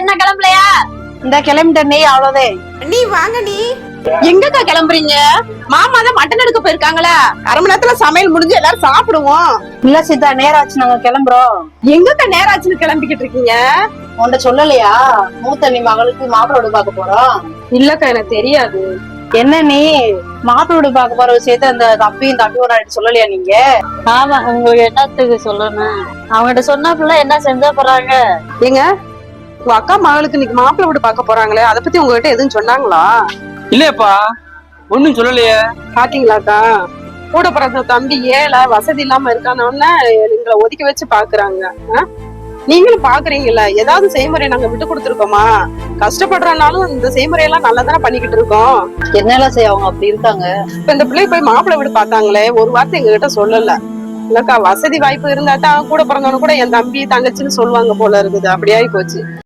என்ன கிளம்பலையா? இந்த கிளம்பிட்ட நீ அவ்வளவுதே. நீ வாங்க நீ. எங்கக்கா கிளம்புறீங்க? மாமா தான் மட்டன் எடுக்க போயிருக்காங்களா, அரை மணி நேரத்துல சமையல் முடிஞ்சு எல்லாரும் சாப்பிடுவோம். இல்ல சீதா, நேரம் ஆச்சு, நாங்க கிளம்புறோம். எங்கக்கா நேராச்சுன்னு கிளம்பிக்கிட்டு இருக்கீங்க? உன்கிட்ட சொல்லலையா? மூத்த நீ மகளுக்கு மாப்பிள்ளோடு பார்க்க போறோம். இல்லக்கா எனக்கு தெரியாது. என்ன நீ மாப்பிள்ளோடு பார்க்க போற விஷயத்த அந்த தம்பியும் தம்பியோட சொல்லலையா நீங்க? ஆமா, உங்களுக்கு என்னத்துக்கு சொல்லணும்? அவங்ககிட்ட சொன்னாப்புல என்ன செஞ்சா போறாங்க? ஏங்க, உங்க அக்கா மகளுக்கு இன்னைக்கு மாப்பிள்ளை வீடு பார்க்க போறாங்களே, அதை பத்தி உங்ககிட்ட எதுவும் சொன்னாங்களா? இல்லையப்பா, ஒண்ணும் சொல்லலையே. பாத்தீங்களாக்கா, கூட பிறந்த தம்பி ஏழை வசதி இல்லாம இருக்கானோன்னு எங்களை ஒதுக்கி வச்சு பாக்குறாங்க. நீங்களும் பாக்குறீங்கல்ல, ஏதாவது செய்முறை நாங்க விட்டு கொடுத்துருக்கோமா? கஷ்டப்படுறனாலும் இந்த செய்முறையெல்லாம் நல்லா தானே பண்ணிக்கிட்டு இருக்கோம். என்னெல்லாம் செய்ய அவங்க அப்படி இருக்காங்க? இப்ப இந்த பிள்ளை போய் மாப்பிள்ளை வீடு பார்த்தாங்களே, ஒரு வார்த்தை எங்க கிட்ட சொல்லல. இல்லக்கா, வசதி வாய்ப்பு இருந்தா தான் கூட பிறந்தவனு கூட என் தம்பி தங்கச்சின்னு சொல்லுவாங்க போல இருக்குது. அப்படியாகி போச்சு.